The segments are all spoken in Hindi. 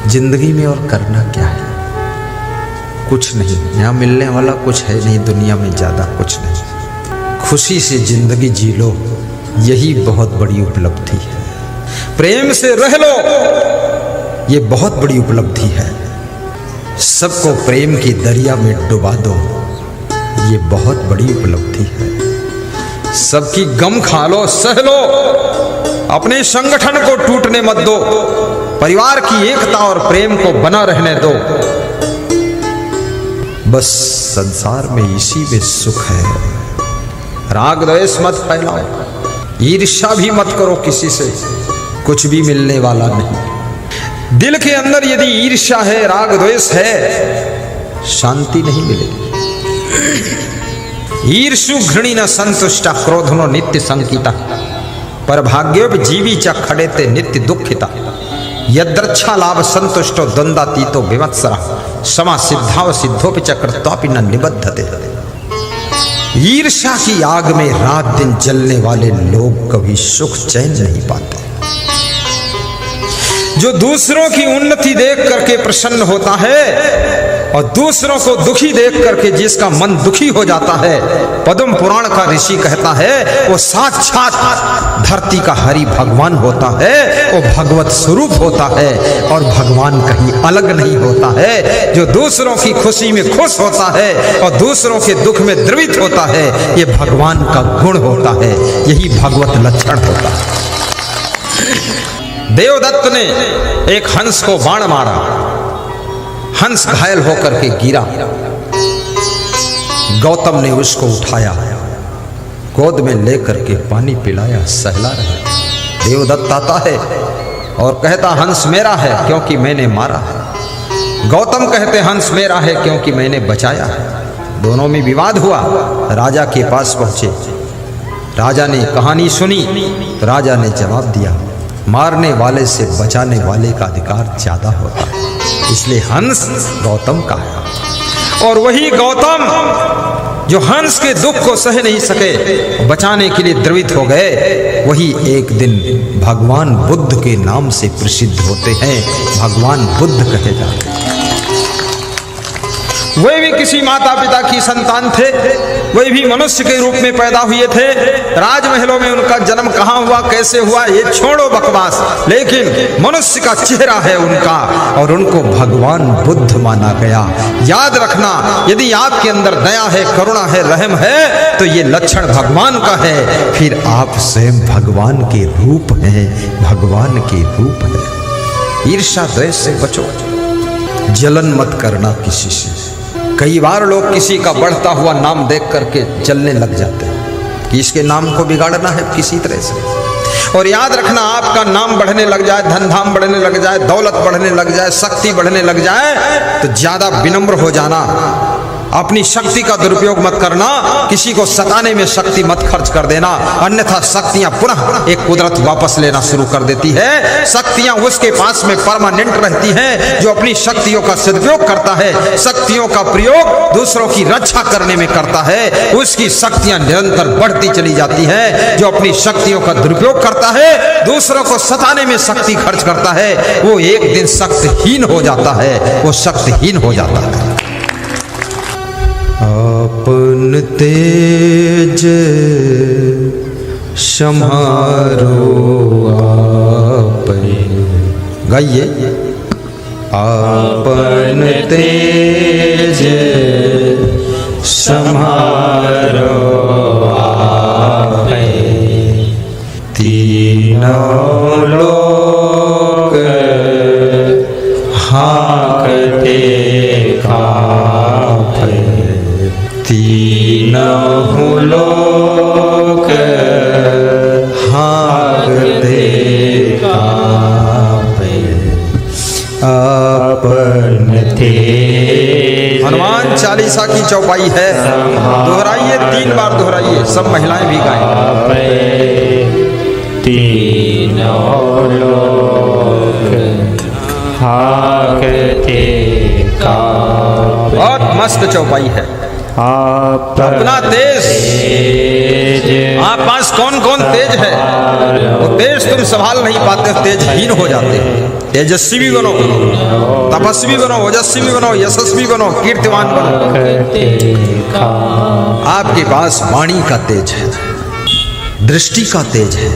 जिंदगी में और करना क्या है? कुछ नहीं, यहाँ मिलने वाला कुछ है नहीं, दुनिया में ज़्यादा कुछ नहीं। खुशी से जिंदगी जी लो, यही बहुत बड़ी उपलब्धि है। प्रेम से रह लो, ये बहुत बड़ी उपलब्धि है। सबको प्रेम की दरिया में डुबा दो, ये बहुत बड़ी उपलब्धि है। सबकी गम खा लो, सह लो, अपने संगठन को टूटने मत दो, परिवार की एकता और प्रेम को बना रहने दो। बस संसार में इसी में सुख है। राग द्वेष मत फैलाओ, ईर्ष्या भी मत करो किसी से, कुछ भी मिलने वाला नहीं। दिल के अंदर यदि ईर्ष्या है, राग द्वेष है, शांति नहीं मिलेगी। ईर्ष्यु घृणी न संतुष्टा, क्रोधनो नित्य संकिता, पर भाग्योप जीवी च खड़ेते नित्य दुखिता। यद्रच्छा लाभ संतुष्टो द्वंद्वातीतो विमत्सरा, समा सिद्धाव सिद्धोपि च कृत्वापि न निबद्धते। ईर्ष्या की आग में रात दिन जलने वाले लोग कभी सुख चैन नहीं पाते। जो दूसरों की उन्नति देख करके प्रसन्न होता है और दूसरों को दुखी देख करके जिसका मन दुखी हो जाता है, पद्म पुराण का ऋषि कहता है वो साक्षात धरती का हरि भगवान होता है, वो भगवत स्वरूप होता है और भगवान कहीं अलग नहीं होता है। जो दूसरों की खुशी में खुश होता है और दूसरों के दुख में द्रवित होता है, ये भगवान का गुण होता है, यही भगवत लक्षण होता है। देवदत्त ने एक हंस को बाण मारा, हंस घायल होकर के गिरा। गौतम ने उसको उठाया, गोद में लेकर के पानी पिलाया, सहला रहा। देवदत्त आता है और कहता हंस मेरा है क्योंकि मैंने मारा है। गौतम कहते हंस मेरा है क्योंकि मैंने बचाया है। दोनों में विवाद हुआ। राजा के पास पहुंचे, राजा ने कहानी सुनी तो राजा ने जवाब दिया, मारने वाले से बचाने वाले का अधिकार ज्यादा होता है, इसलिए हंस गौतम का है। और वही गौतम जो हंस के दुख को सह नहीं सके, बचाने के लिए द्रवित हो गए, वही एक दिन भगवान बुद्ध के नाम से प्रसिद्ध होते हैं, भगवान बुद्ध कहे जाते हैं। वे भी किसी माता पिता की संतान थे, वे भी मनुष्य के रूप में पैदा हुए थे। राजमहलों में उनका जन्म कहाँ हुआ, कैसे हुआ, ये छोड़ो बकवास, लेकिन मनुष्य का चेहरा है उनका और उनको भगवान बुद्ध माना गया। याद रखना, यदि आपके अंदर दया है, करुणा है, रहम है, तो ये लक्षण भगवान का है, फिर आप स्वयं भगवान के रूप हैं, भगवान के रूप है। ईर्ष्या द्वेष से बचो, जलन मत करना किसी से। कई बार लोग किसी का बढ़ता हुआ नाम देख करके जलने लग जाते हैं कि इसके नाम को बिगाड़ना है किसी तरह से। और याद रखना, आपका नाम बढ़ने लग जाए, धन धाम बढ़ने लग जाए, दौलत बढ़ने लग जाए, शक्ति बढ़ने लग जाए, तो ज्यादा विनम्र हो जाना। अपनी शक्ति का दुरुपयोग मत करना, किसी को सताने में शक्ति मत खर्च कर देना, अन्यथा शक्तियां पुनः एक कुदरत वापस लेना शुरू कर देती है। शक्तियां उसके पास में परमानेंट रहती हैं जो अपनी शक्तियों का सदुपयोग करता है, शक्तियों का प्रयोग दूसरों की रक्षा करने में करता है, उसकी शक्तियां निरंतर बढ़ती चली जाती हैं। जो अपनी शक्तियों का दुरुपयोग करता है, दूसरों को सताने में शक्ति खर्च करता है, वो एक दिन शक्तिहीन हो जाता है, वो शक्तिहीन हो जाता है। अपन तेज सम्हारो आपै, गाइए। अपन तेज सम्हारो आपै, तीनों लोक हाँकते कांपै, तीनों लोक हाँकते कांपै, अपन तेज। हनुमान चालीसा की चौपाई है, दोहराइए, 3 बार दोहराइए, सब महिलाएं भी गाएं। तीनों लोक हाँकते कांपै। बहुत मस्त चौपाई है। आप अपना तेज। तेज आप पास कौन कौन तेज है, वो तेज तुम संभाल नहीं पाते, तेजहीन हो जाते हो। तेजस्वी बनो, तपस्वी बनो, ओजस्वी बनो, यशस्वी बनो, कीर्तिवान बनो। देखा आपके पास वाणी का तेज है, दृष्टि का तेज है,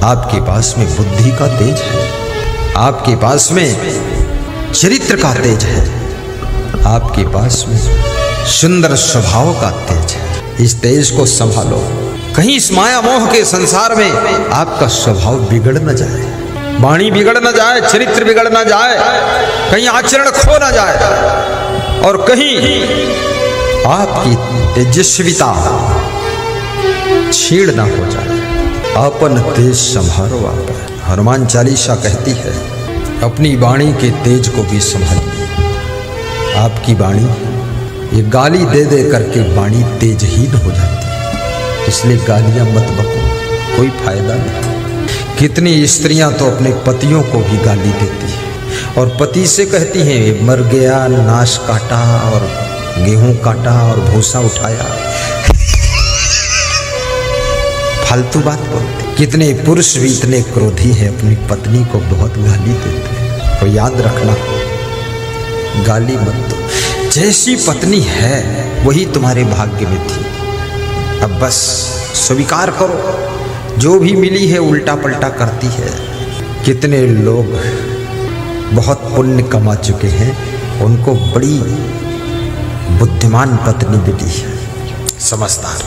आपके पास में बुद्धि का तेज है, आपके पास में चरित्र का तेज है, आपके पास में सुंदर स्वभाव का तेज है। इस तेज को संभालो, कहीं इस माया मोह के संसार में आपका स्वभाव बिगड़ न जाए, वाणी बिगड़ न जाए, चरित्र बिगड़ न जाए, कहीं आचरण खो न जाए, और कहीं आपकी तेजस्विता छीड़ ना हो जाए। अपन तेज संभालो। आप हनुमान चालीसा कहती है, अपनी वाणी के तेज को भी संभालिए। आपकी वाणी ये गाली दे दे करके वाणी तेजहीन हो जाती है, इसलिए गालियां मत बको, कोई फायदा नहीं। कितनी स्त्रियां तो अपने पतियों को भी गाली देती है और पति से कहती हैं मर गया, नाश काटा और गेहूं काटा और भूसा उठाया, फालतू बात बोलते। कितने पुरुष भी इतने क्रोधी हैं, अपनी पत्नी को बहुत गाली देते हैं। तो याद रखना, गाली मत दो। जैसी पत्नी है वही तुम्हारे भाग्य में थी। अब बस स्वीकार करो, जो भी मिली है उल्टा पलटा करती है। कितने लोग बहुत पुण्य कमा चुके हैं, उनको बड़ी बुद्धिमान पत्नी मिली है, समझदार,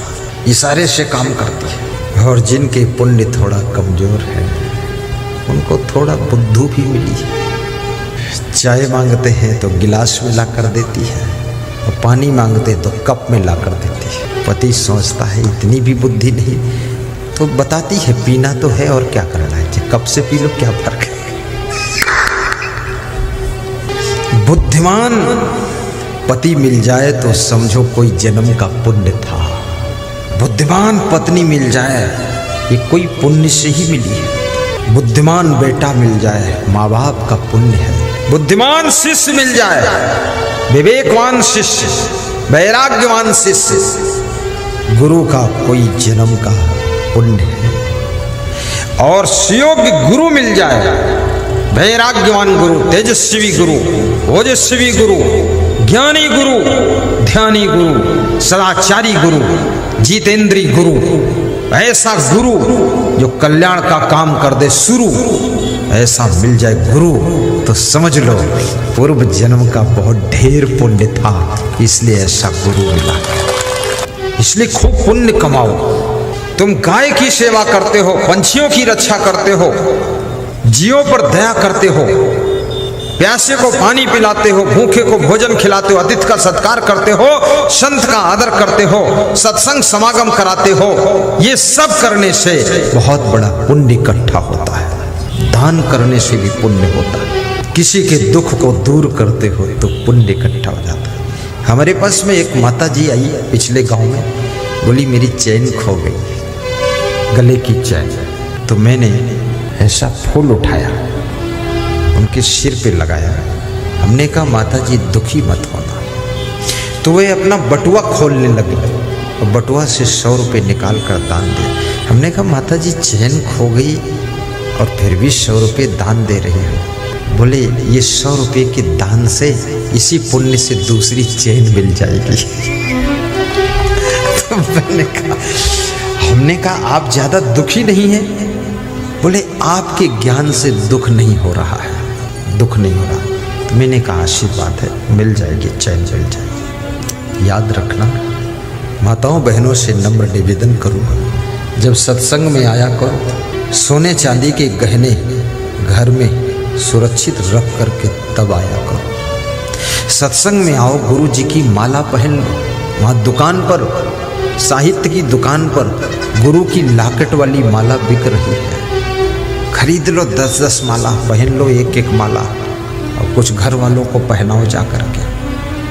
इशारे से काम करती है। और जिनके पुण्य थोड़ा कमजोर है उनको थोड़ा बुद्धू भी मिली है। चाय मांगते हैं तो गिलास में ला कर देती है और पानी मांगते तो कप में ला कर देती है। पति सोचता है इतनी भी बुद्धि नहीं, तो बताती है पीना तो है और क्या करना है, कप से पी लो, क्या फर्क है। बुद्धिमान पति मिल जाए तो समझो कोई जन्म का पुण्य था। बुद्धिमान पत्नी मिल जाए ये कोई पुण्य से ही मिली है। बुद्धिमान बेटा मिल जाए माँ बाप का पुण्य है। बुद्धिमान शिष्य मिल जाए, विवेकवान शिष्य, वैराग्यवान शिष्य, गुरु का कोई जन्म का पुण्य है। और सुयोग्य गुरु मिल जाए, वैराग्यवान गुरु, तेजस्वी गुरु, ओजस्वी गुरु, ज्ञानी गुरु, ध्यानी गुरु, सदाचारी गुरु, जितेंद्री गुरु, ऐसा गुरु जो कल्याण का काम कर दे शुरू, ऐसा मिल जाए गुरु तो समझ लो पूर्व जन्म का बहुत ढेर पुण्य था, इसलिए ऐसा गुरु मिला। इसलिए खूब पुण्य कमाओ। तुम गाय की सेवा करते हो, पंछियों की रक्षा करते हो, जीवों पर दया करते हो, प्यासे को पानी पिलाते हो, भूखे को भोजन खिलाते हो, अतिथि का सत्कार करते हो, संत का आदर करते हो, सत्संग समागम कराते हो, ये सब करने से बहुत बड़ा पुण्य इकट्ठा होता है। दान करने से भी पुण्य होता है। किसी के दुख को दूर करते हो तो पुण्य इकट्ठा हो जाता है। हमारे पास में एक माता जी आई पिछले गांव में, बोली मेरी चैन खो गई, गले की चैन। तो मैंने ऐसा फूल उठाया, उनके सिर पे लगाया। हमने कहा माता जी दुखी मत होना। तो वे अपना बटुआ खोलने लगे और बटुआ से 100 रुपये निकाल कर दान दिए। हमने कहा माता जी चैन खो गई और फिर भी 100 रुपये दान दे रही हो। बोले ये 100 रुपये के दान से इसी पुण्य से दूसरी चैन मिल जाएगी। तो हमने कहा आप ज़्यादा दुखी नहीं हैं? बोले आपके ज्ञान से दुख नहीं हो रहा है, दुख नहीं हो रहा। तो मैंने कहा आशीर्वाद है, मिल जाएगी, चैन मिल जाएगी। याद रखना, माताओं बहनों से नम्र निवेदन करूँगा, जब सत्संग में आया करो, सोने चांदी के गहने घर में सुरक्षित रख करके तब आया करो। सत्संग में आओ, गुरु जी की माला पहन लो। वहाँ दुकान पर, साहित्य की दुकान पर गुरु की लाकेट वाली माला बिक रही है, खरीद लो 10-10 माला, पहन लो एक एक माला और कुछ घर वालों को पहनाओ जा करके,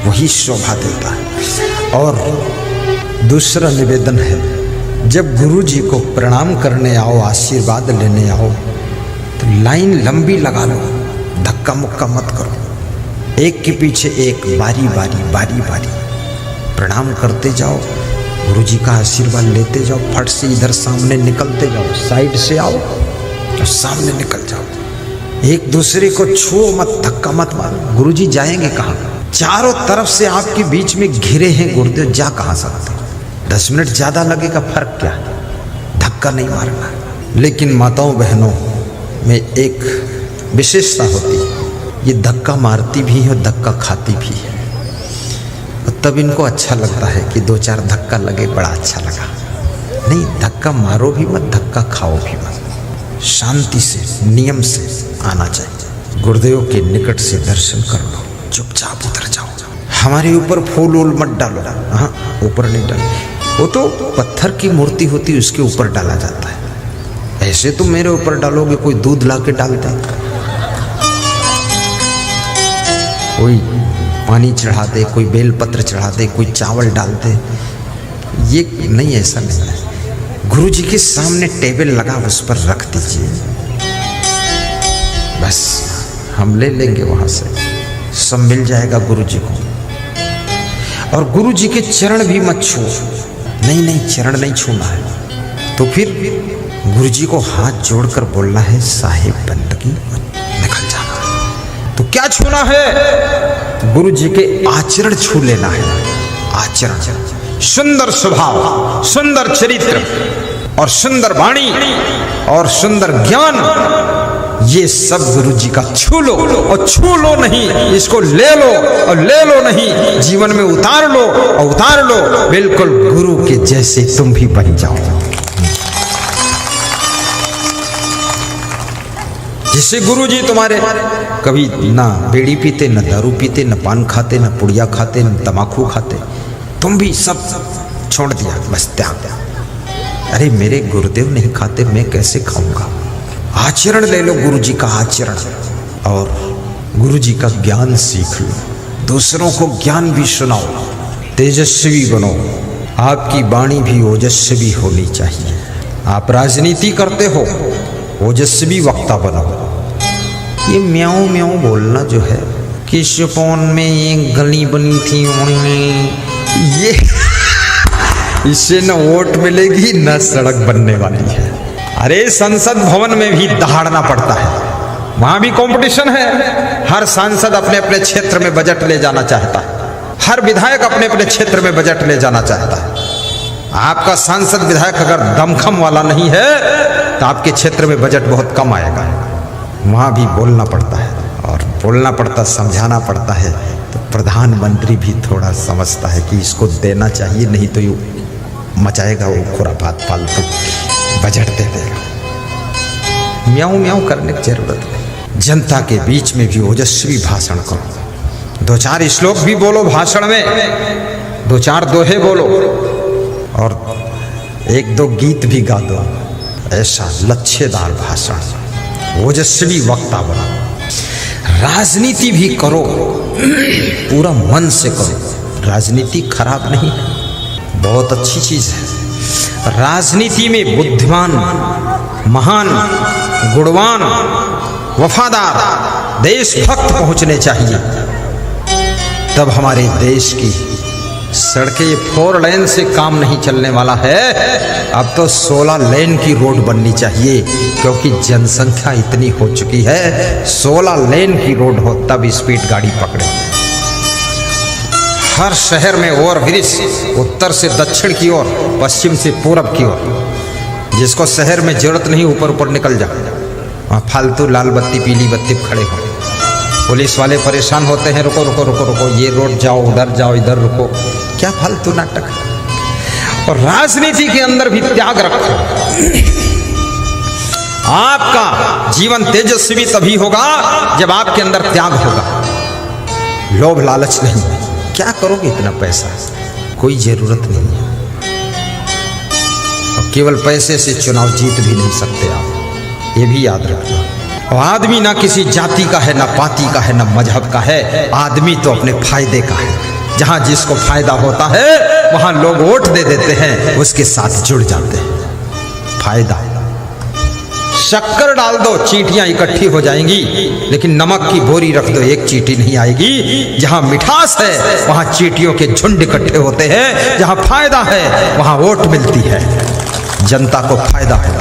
वही शोभा देता है। और दूसरा निवेदन है, जब गुरु जी को प्रणाम करने आओ, आशीर्वाद लेने आओ, तो लाइन लंबी लगा लो, धक्का मुक्का मत करो। एक के पीछे एक, बारी बारी बारी बारी प्रणाम करते जाओ, गुरुजी का आशीर्वाद लेते जाओ, फट से इधर सामने निकलते जाओ, साइड से आओ और सामने निकल जाओ। एक दूसरे को छुओ मत, धक्का मत मारो। गुरुजी जाएंगे कहाँ? चारों तरफ से आपके बीच में घिरे हैं गुरुदेव, जा कहाँ सकते? 10 मिनट ज्यादा लगेगा, फर्क क्या है, धक्का नहीं मारना। लेकिन माताओं बहनों में एक विशेषता होती है, ये धक्का मारती भी है और धक्का खाती भी है। और तब इनको अच्छा लगता है कि 2-4 धक्का लगे, बड़ा अच्छा लगा। नहीं, धक्का मारो भी मत, धक्का खाओ भी मत, शांति से नियम से आना चाहिए। गुरुदेव के निकट से दर्शन कर लो, चुपचाप उतर जाओ। हमारे ऊपर फूल वूल मत डालो, हाँ ऊपर नहीं डालो, वो तो पत्थर की मूर्ति होती है, उसके ऊपर डाला जाता है। ऐसे तुम मेरे ऊपर डालोगे, कोई दूध ला के डाल दे, कोई पानी चढ़ा दे, कोई बेलपत्र चढ़ा दे, कोई चावल डाल दे, ये नहीं, ऐसा नहीं है। गुरु जी के सामने टेबल लगा, उस पर रख दीजिए, बस हम ले लेंगे वहां से, सब मिल जाएगा गुरु जी को। और गुरु जी के चरण भी मत छू, नहीं नहीं, चरण नहीं छूना है। तो फिर गुरु जी को हाथ जोड़कर बोलना है, साहिब बंदगी, निकल जाना। तो क्या छूना है? गुरु जी के आचरण छू लेना है। आचरण, सुंदर स्वभाव, सुंदर चरित्र और सुंदर वाणी और सुंदर ज्ञान, ये सब गुरु जी का छू लो। और छू लो नहीं, इसको ले लो, और ले लो नहीं, जीवन में उतार लो, और उतार लो, बिल्कुल गुरु के जैसे तुम भी बन जाओ। जिससे गुरु जी तुम्हारे कभी ना बीड़ी पीते, न दारू पीते, न पान खाते, न पुड़िया खाते, न तमाकू खाते, तुम भी सब छोड़ दिया, बस त्याग। अरे मेरे गुरुदेव नहीं खाते, मैं कैसे खाऊंगा? आचरण ले लो, गुरु जी का आचरण, और गुरु जी का ज्ञान सीख लो, दूसरों को ज्ञान भी सुनाओ, तेजस्वी बनो। आपकी वाणी भी ओजस्वी होनी चाहिए। आप राजनीति करते हो, ओजस्वी वक्ता बनो। ये म्याऊं म्याऊं बोलना जो है कि सुपौल में एक गली बनी थी, ये इससे न वोट मिलेगी न सड़क बनने वाली है। अरे संसद भवन में भी दहाड़ना पड़ता है, वहां भी कंपटीशन है। हर सांसद अपने अपने क्षेत्र में बजट ले जाना चाहता है, हर विधायक अपने अपने क्षेत्र में बजट ले जाना चाहता है। आपका सांसद विधायक अगर दमखम वाला नहीं है तो आपके क्षेत्र में बजट बहुत कम आएगा। वहां भी बोलना पड़ता है, और बोलना पड़ता, समझाना पड़ता है। तो प्रधानमंत्री भी थोड़ा समझता है कि इसको देना चाहिए, नहीं तो ये मचाएगा वो खुरापात, फालतू बजट दे देगा। म्याऊं म्याऊं करने की जरूरत नहीं। जनता के बीच में भी ओजस्वी भाषण करो, 2-4 श्लोक भी बोलो भाषण में, 2-4 दोहे बोलो, और 1-2 गीत भी गा दो। ऐसा लच्छेदार भाषण, ओजस्वी वक्ता बनो। राजनीति भी करो, पूरा मन से करो। राजनीति खराब नहीं है, बहुत अच्छी चीज है। राजनीति में बुद्धिमान, महान, गुणवान, वफादार, देशभक्त पहुंचने चाहिए। तब हमारे देश की सड़कें 4 लेन से काम नहीं चलने वाला है, अब तो 16 लेन की रोड बननी चाहिए, क्योंकि जनसंख्या इतनी हो चुकी है। 16 लेन की रोड हो तब स्पीड गाड़ी पकड़े। हर शहर में ओवरब्रिज, उत्तर से दक्षिण की ओर, पश्चिम से पूरब की ओर। जिसको शहर में जरूरत नहीं, ऊपर ऊपर निकल जाओ, वहाँ फालतू लाल बत्ती पीली बत्ती खड़े हो। पुलिस वाले परेशान होते हैं, रुको रुको रुको रुको, ये रोड जाओ, उधर जाओ, इधर रुको, क्या फालतू नाटक है। और राजनीति के अंदर भी त्याग रखो। आपका जीवन तेजस्वी तभी होगा जब आपके अंदर त्याग होगा। लोभ लालच नहीं। क्या करोगे इतना पैसा, कोई जरूरत नहीं है। और केवल पैसे से चुनाव जीत भी नहीं सकते आप, ये भी याद रखना। और आदमी ना किसी जाति का है, ना पाति का है, ना मजहब का है। आदमी तो अपने फायदे का है। जहां जिसको फायदा होता है वहां लोग वोट दे देते हैं, उसके साथ जुड़ जाते हैं। फायदा, शक्कर डाल दो चींटियां इकट्ठी हो जाएंगी, लेकिन नमक की बोरी रख दो एक चींटी नहीं आएगी। जहां मिठास है वहां चींटियों के झुंड इकट्ठे होते हैं, जहां फायदा है वहां वोट मिलती है, जनता को फायदा है।